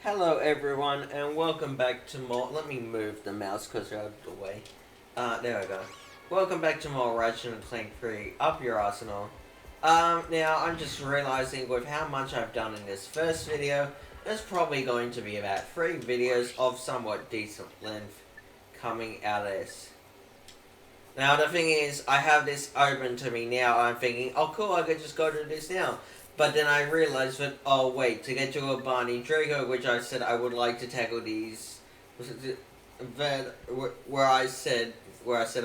Hello everyone and welcome back to more, let me move the mouse because they're out of the way. There we go. Welcome back to more Ratchet and Clank 3, up your arsenal. Now I'm just realizing with how much I've done in this first video, there's probably going to be about 3 videos of somewhat decent length coming out of this. Now the thing is, I have this open to me now, I'm thinking, oh cool, I could just go to this now. But then I realized that, oh wait, to get to Obani Draco, which I said I would like to tackle these, where I said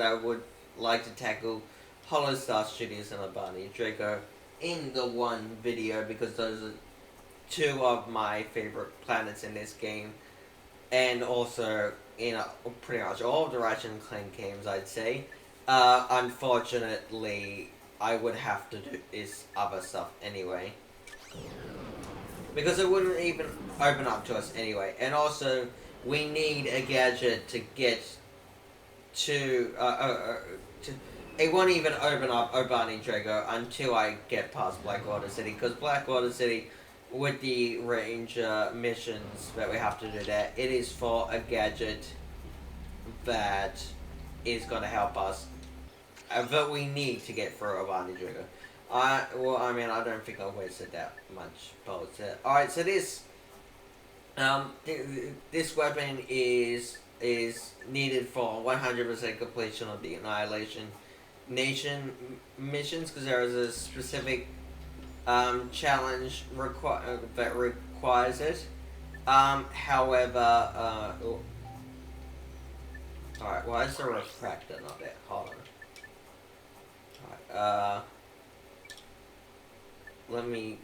I would like to tackle Hollow Star Studios and Obani Draco in the one video, because those are 2 of my favorite planets in this game, and also in pretty much all of the Ratchet and Clank games, I'd say. Unfortunately, I would have to do this other stuff anyway, because it wouldn't even open up to us anyway. And also, we need a gadget to get to, it won't even open up Obani Drago until I get past Blackwater City, because Blackwater City, with the range missions that we have to do there, it is for a gadget that is going to help us, that we need to get through Obani Drago. I don't think I wasted that much bullets there. Alright, so this, this weapon is needed for 100% completion of the Annihilation Nation missions, because there is a specific challenge that requires it. However, alright, why is there a refractor not there? Hold on. Alright, let me...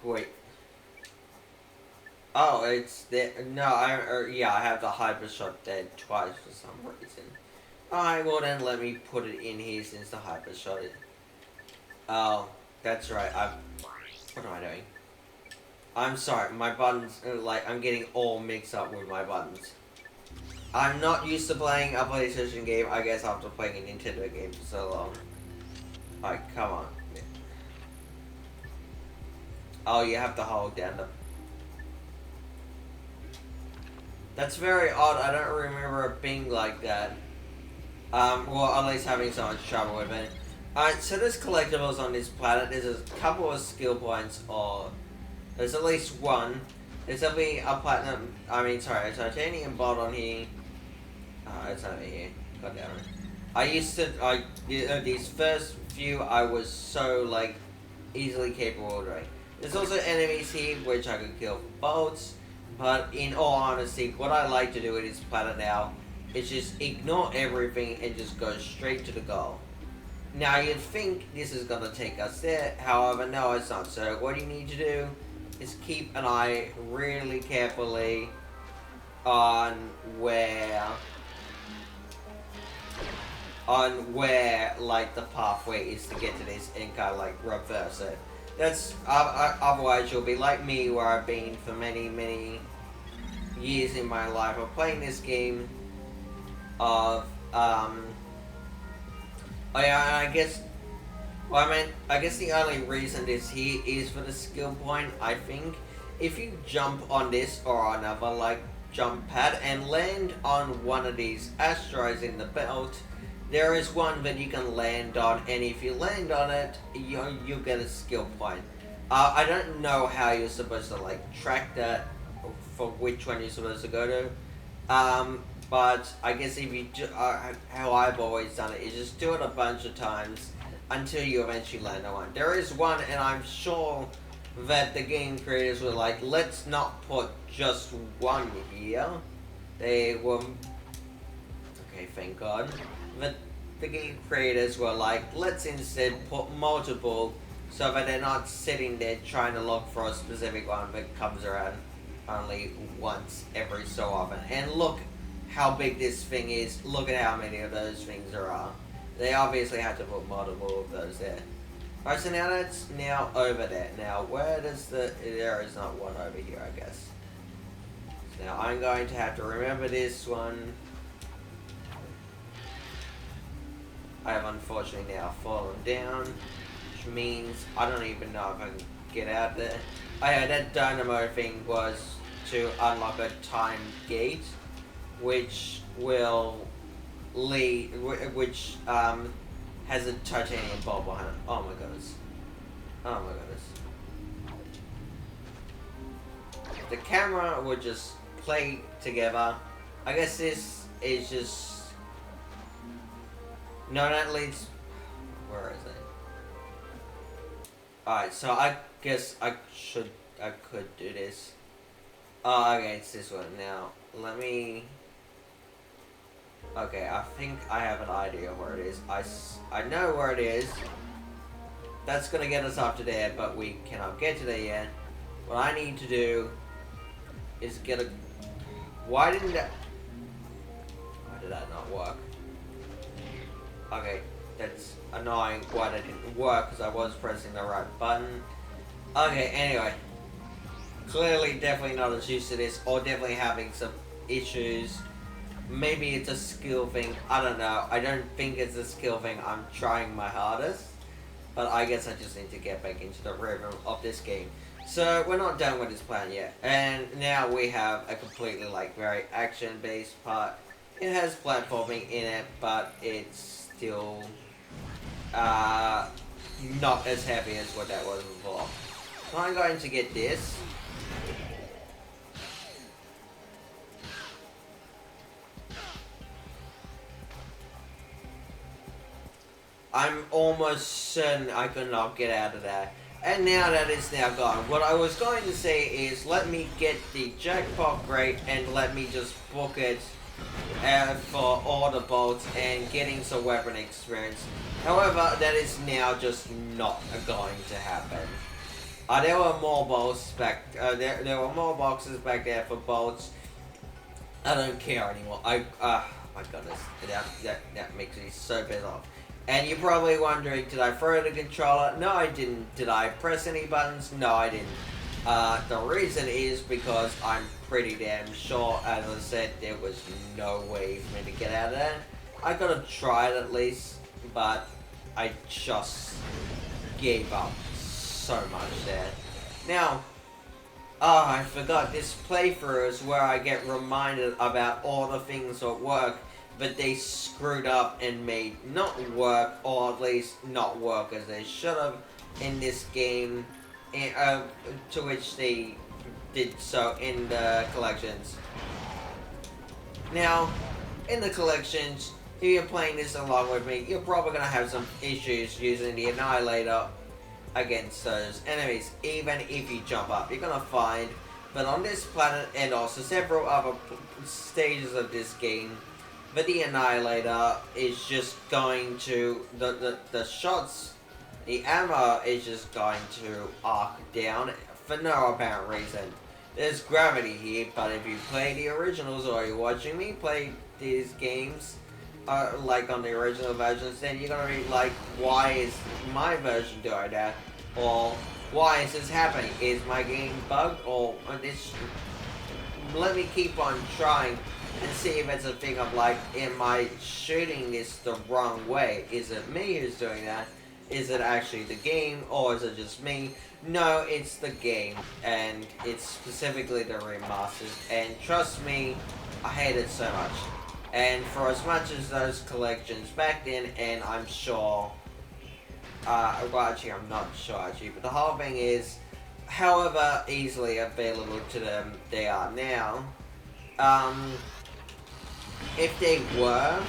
Wait. Oh, it's there. No, yeah, I have the hyper shot dead twice for some reason. Alright, well then let me put it in here since the hyper shot it. Oh, that's right, what am I doing? I'm sorry, my buttons, I'm getting all mixed up with my buttons. I'm not used to playing a PlayStation game, I guess, after playing a Nintendo game for so long. Alright, come on. Oh, you have to hold down the... That's very odd, I don't remember it being like that. Well, at least having so much trouble with it. Alright, so there's collectibles on this planet. There's a couple of skill points, or... There's at least one. There's definitely a platinum... a titanium bolt on here. It's over here. God damn it. These first few, I was so, easily capable of doing. There's also enemies here, which I could kill for bolts. But in all honesty, what I like to do with this planet now is just ignore everything and just go straight to the goal. Now, you'd think this is going to take us there, however, no, it's not. So, what you need to do is keep an eye really carefully on where, the pathway is to get to this and kind of, reverse it. That's, otherwise you'll be like me, where I've been for many, many years in my life of playing this game of, I guess the only reason this here is for the skill point, I think. If you jump on this or another, jump pad and land on one of these asteroids in the belt, there is one that you can land on, and if you land on it, you get a skill point. I don't know how you're supposed to, track that, for which one you're supposed to go to. But I guess if you how I've always done it is just do it a bunch of times until you eventually land on one. There is one, and I'm sure that the game creators were like, let's not put just one here. They were... Okay, thank God. But the game creators were like, let's instead put multiple, so that they're not sitting there trying to look for a specific one that comes around only once every so often. And look how big this thing is. Look at how many of those things there are. They obviously had to put multiple of those there. Alright, so now that's now over there. Now, where does there is not one over here, I guess. So now I'm going to have to remember this one. I have unfortunately now fallen down, which means I don't even know if I can get out there. that dynamo thing was to unlock a time gate, which will lead, which has a titanium ball behind it. Oh my goodness. Oh my goodness. The camera would just play together. I guess this is just... No, that leads... Where is it? Alright, so I guess I could do this. Oh, okay, it's this one. Now, let me... Okay, I think I have an idea where it is. I know where it is. That's gonna get us up to there, but we cannot get to there yet. What I need to do is get a... Why did that not work? Okay, that's annoying why that didn't work, because I was pressing the right button. Okay, anyway. Clearly, definitely not as used to this, or definitely having some issues. Maybe it's a skill thing, I don't know. I don't think it's a skill thing, I'm trying my hardest. But I guess I just need to get back into the rhythm of this game. So, we're not done with this plan yet. And now we have a completely, like, very action-based part. It has platforming in it, but it's still not as heavy as what that was before. So I'm going to get this. I'm almost certain I could not get out of that. And now that it's now gone. What I was going to say is let me get the jackpot rate and let me just book it for all the bolts and getting some weapon experience. However, that is now just not going to happen. There were more bolts back. There were more boxes back there for bolts. I don't care anymore. My goodness, that makes me so pissed off. And you're probably wondering, did I throw the controller? No, I didn't. Did I press any buttons? No, I didn't. The reason is because I'm pretty damn sure, as I said, there was no way for me to get out of that. I could have tried at least, but I just gave up so much there. Now, I forgot, this playthrough is where I get reminded about all the things that work, but they screwed up and made not work, or at least not work as they should have in this game, to which they did so in the collections. Now, in the collections, if you're playing this along with me, you're probably going to have some issues using the Annihilator against those enemies. Even if you jump up, you're going to find, but on this planet and also several other stages of this game, but the Annihilator is just going to, the shots, the ammo is just going to arc down for no apparent reason. There's gravity here, but if you play the originals or you're watching me play these games, like on the original versions, then you're gonna be like, why is my version doing that? Or, why is this happening? Is my game bugged? Or, this... Let me keep on trying and see if it's a thing of like, am I shooting this the wrong way? Is it me who's doing that? Is it actually the game, or is it just me? No, it's the game, and it's specifically the remasters, and trust me, I hate it so much. And for as much as those collections back then, and I'm sure, well actually I'm not sure actually, but the whole thing is, however easily available to them they are now, if they were,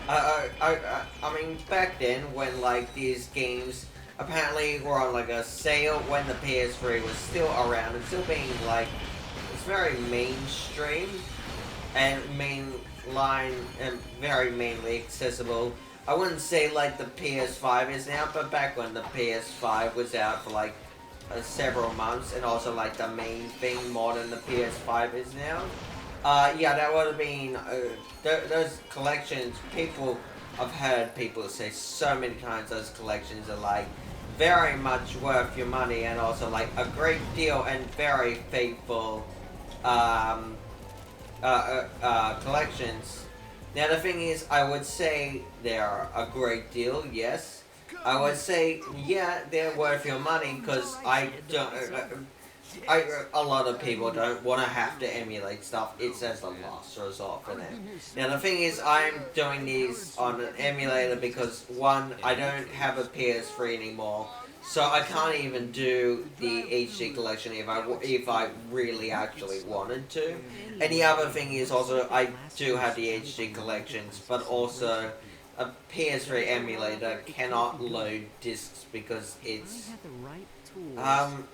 I mean, back then, when, like, these games apparently were on, like, a sale when the PS3 was still around and still being, like, it's very mainstream and mainline and very mainly accessible. I wouldn't say, like, the PS5 is now, but back when the PS5 was out for, like, several months, and also, like, the main thing more than the PS5 is now. Yeah, that would have been, those collections, I've heard people say so many times those collections are like, very much worth your money, and also like a great deal and very faithful, collections. Now the thing is, I would say they are a great deal, yes, I would say, yeah, they're worth your money because I don't. A lot of people don't want to have to emulate stuff. It's as a last resort for them. Now the thing is, I'm doing these on an emulator because one, I don't have a PS3 anymore, so I can't even do the HD collection if I really actually wanted to. And the other thing is also I do have the HD collections, but also a PS3 emulator cannot load discs because it's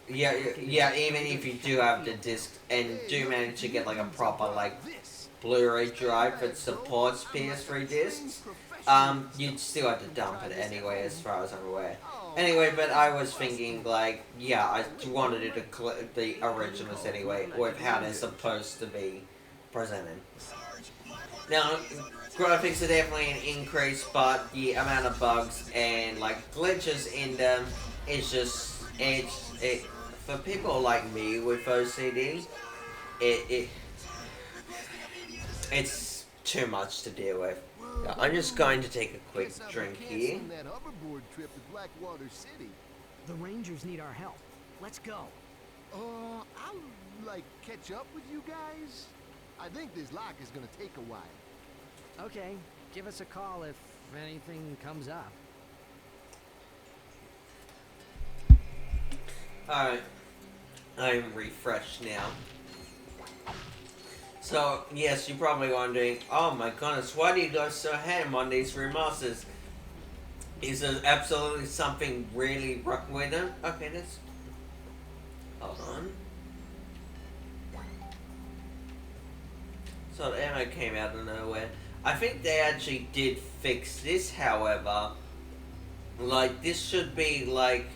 yeah, even if you do have the disc and do manage to get like a proper like Blu-ray drive that supports PS3 discs, you'd still have to dump it anyway, as far as I'm aware. Anyway, but I was thinking like, yeah, I wanted it to the originals anyway, with how they're supposed to be presented. Now, graphics are definitely an increase, but the amount of bugs and like glitches in them is just it for people like me with OCD, it's too much to deal with. I'm just going to take a quick drink here. That hoverboard trip to Blackwater City. The Rangers need our help. Let's go. I'll like catch up with you guys. I think this lock is gonna take a while. Okay, give us a call if anything comes up. Alright, I'm refreshed now. So, yes, you're probably wondering, oh my goodness, why do you go so ham on these remasters? Is there absolutely something really wrong with them? Okay, let's... Hold on. So the ammo came out of nowhere. I think they actually did fix this, however. Like, this should be, like,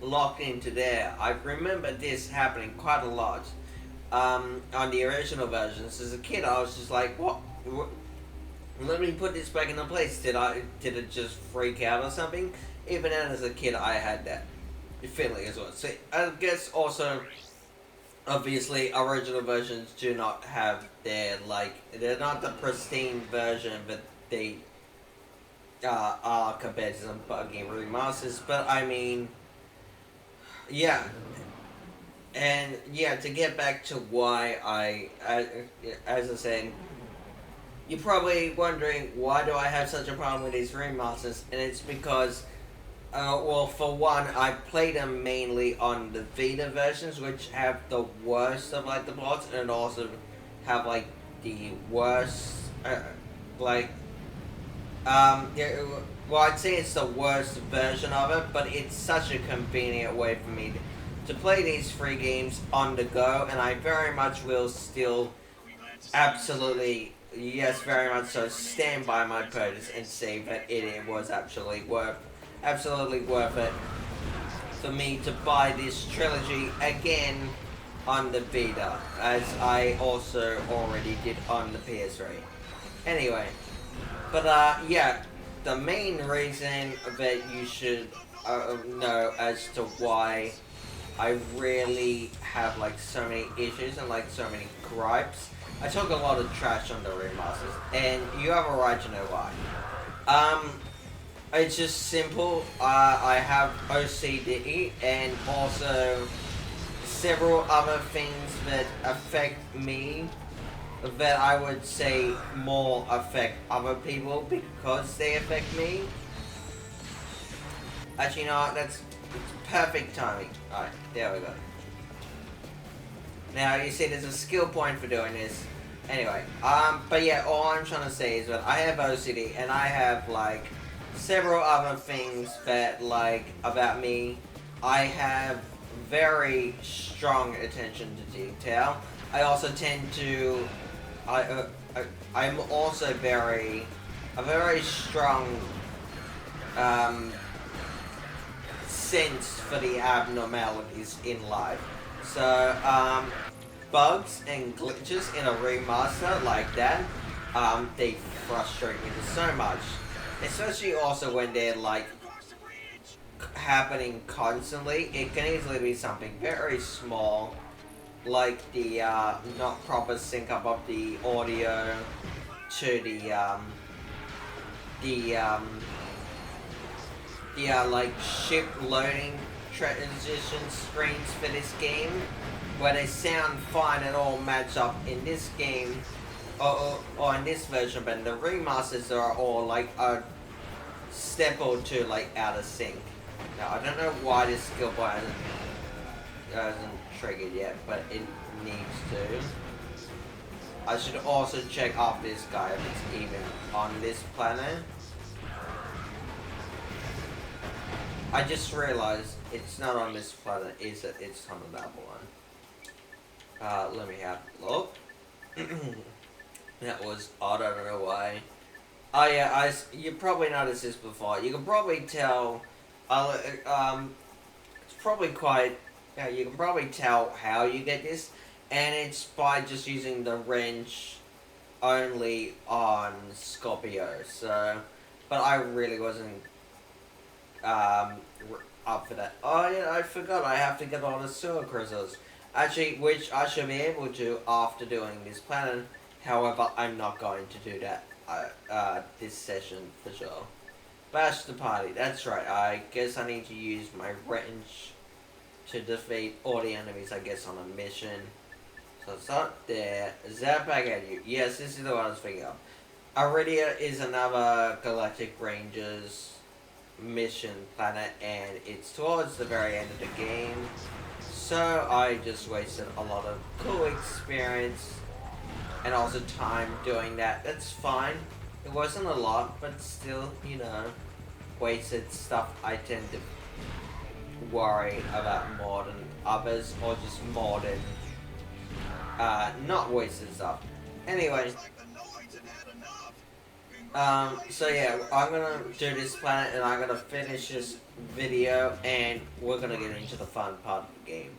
locked into there. I remember this happening quite a lot. On the original versions. As a kid, I was just like, what? Let me put this back into place. Did it just freak out or something? Even then, as a kid, I had that feeling as well. So, I guess also, obviously, original versions do not have their, like, they're not the pristine version that they are compared to some buggy remasters, but I mean, yeah. And yeah, to get back to why as I said, you're probably wondering why do I have such a problem with these remasters, and it's because, well, for one, I played them mainly on the Vita versions, which have the worst of like the plots, and also have like the worst, like, yeah, well, I'd say it's the worst version of it, but it's such a convenient way for me to play these free games on the go, and I very much will still absolutely, yes, very much so, stand by my purchase and say that it was absolutely worth it for me to buy this trilogy again on the Vita, as I also already did on the PS3. Anyway, but yeah, the main reason that you should know as to why I really have like so many issues and like so many gripes. I talk a lot of trash on the remasters, and you have a right to know why. It's just simple. I have OCD and also several other things that affect me that I would say more affect other people because they affect me. Actually, you know what? It's perfect timing. Alright, there we go. Now, you see there's a skill point for doing this. Anyway, but yeah, all I'm trying to say is that I have OCD and I have, like, several other things that, like, about me. I have very strong attention to detail. I also tend to, I'm also a very strong, sense for the abnormalities in life. So, bugs and glitches in a remaster like that, they frustrate me so much. Especially also when they're like happening constantly. It can easily be something very small, like the not proper sync up of the audio to the like ship loading transition screens for this game, where they sound fine and all match up in this game, or in this version, but the remasters are all like a step or two like out of sync. Now I don't know why this skill point hasn't triggered yet, but it needs to. I should also check off this guy if it's even on this planet. I just realized it's not on this planet, is it? It's on another one. Let me have a look. That was odd, I don't know why. Oh yeah, you probably noticed this before. You can probably tell, it's probably quite, yeah, you can probably tell how you get this, and it's by just using the wrench only on Scorpio, so, but I really wasn't, up for that. Oh yeah, I forgot I have to get all the sewer crystals. Actually, which I should be able to after doing this planet. However, I'm not going to do that this session for sure. Bash the party, that's right. I guess I need to use my wrench to defeat all the enemies, I guess, on a mission. So it's not there. Zap back at you. Yes, this is the one I was thinking of. Aridia is another Galactic Rangers mission planet, and it's towards the very end of the game. So I just wasted a lot of cool experience and also time doing that. That's fine. It wasn't a lot, but still, you know, wasted stuff I tend to worry about more than others, or just more than not wasted stuff. Anyway, so yeah, I'm gonna do this planet and I'm gonna finish this video and we're gonna get into the fun part of the game.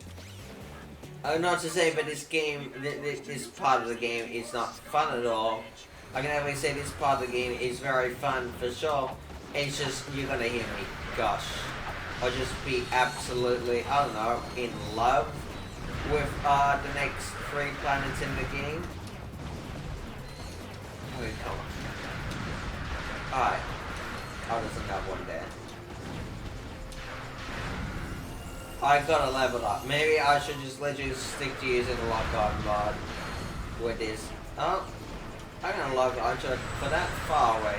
Not to say, but this game, this part of the game is not fun at all. I can only say this part of the game is very fun for sure. It's just, you're gonna hear me gush. Or just be absolutely, I don't know, in love with the next 3 planets in the game. Okay, come on. Alright. Oh, there's another one there. I gotta level up. Maybe I should just literally stick to using the lock-on mod with this. Oh, I'm gonna lock on to it for that far away.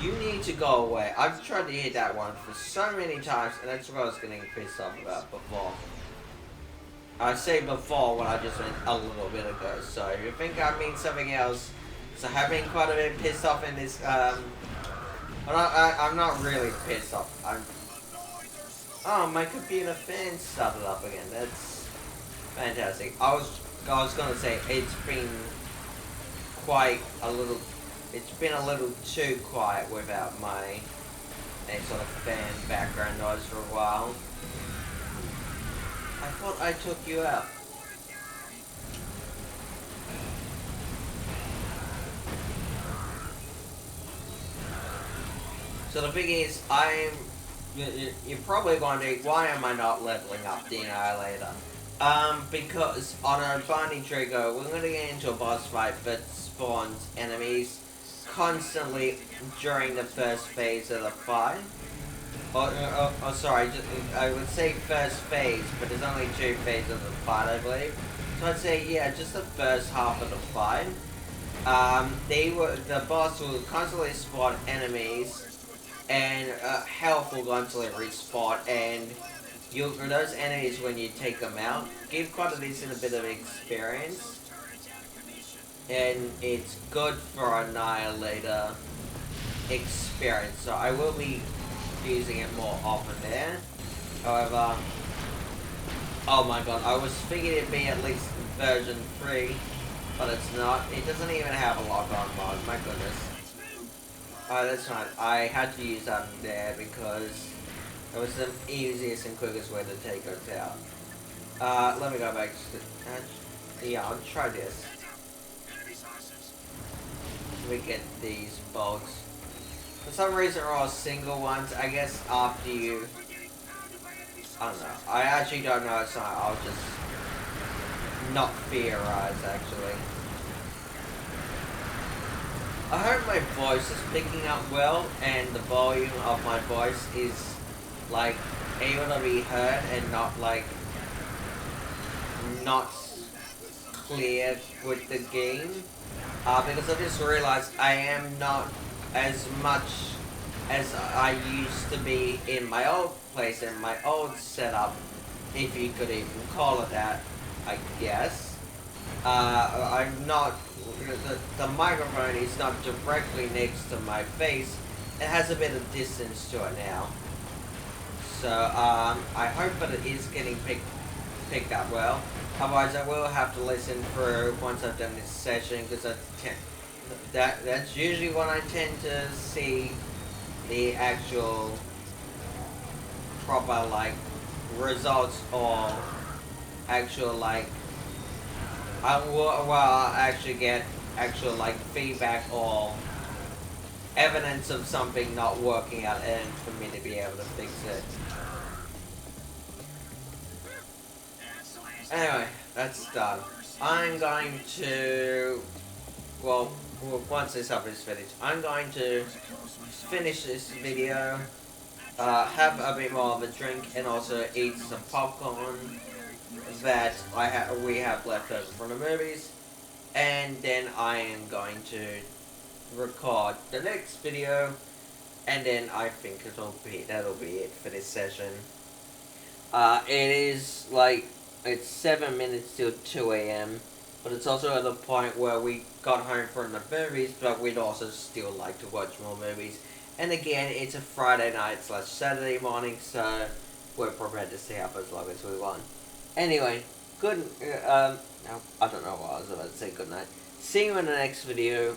You need to go away. I've tried to hit that one for so many times, and that's what I was getting pissed off about before. I say before when I just went a little bit ago, so if you think I mean something else, so I have been quite a bit pissed off in this, I'm not really pissed off. Oh, my computer fan started up again. That's fantastic. I was gonna say it's been a little too quiet without my sort of fan background noise for a while. I thought I took you out. So the thing is, you're probably wondering, why am I not leveling up the Annihilator? Because on our Obani trigger, we're going to get into a boss fight that spawns enemies constantly during the first phase of the fight. Sorry, I would say first phase, but there's only 2 phases of the fight, I believe. So I'd say, yeah, just the first half of the fight. The boss will constantly spawn enemies, and health will constantly respawn, and those enemies, when you take them out, give quite a decent bit of experience, and it's good for Annihilator experience, so I will be using it more often there. However, oh my god, I was thinking it'd be at least version 3, but it's not. It doesn't even have a lock-on mod, my goodness. Oh, that's fine. I had to use that there because it was the easiest and quickest way to take us out. Let me go back to yeah, I'll try this. We get these bolts. For some reason, they're all single ones. I guess after you, I don't know. I actually don't know. It's not. I'll just not theorize, actually. I hope my voice is picking up well and the volume of my voice is like able to be heard and not like not clear with the game. Because I just realized I am not as much as I used to be in my old place and my old setup, if you could even call it that, I guess. I'm not, the microphone is not directly next to my face. It has a bit of distance to it now. So, I hope that it is getting picked up well. Otherwise, I will have to listen through once I've done this session, because that's usually when I tend to see the actual proper, like, results or actual, like, I'll actually get actual, like, feedback or evidence of something not working out and for me to be able to fix it. Anyway, that's done. I'm going to, well, once this up is finished, I'm going to finish this video, have a bit more of a drink, and also eat some popcorn that we have left over from the movies, and then I am going to record the next video, and then I think that'll be it for this session. It is like, it's 7 minutes till 2 a.m. But it's also at the point where we got home from the movies, but we'd also still like to watch more movies. And again, it's a Friday night / Saturday morning, so we're prepared to stay up as long as we want. Anyway, I don't know what I was about to say, good night. See you in the next video.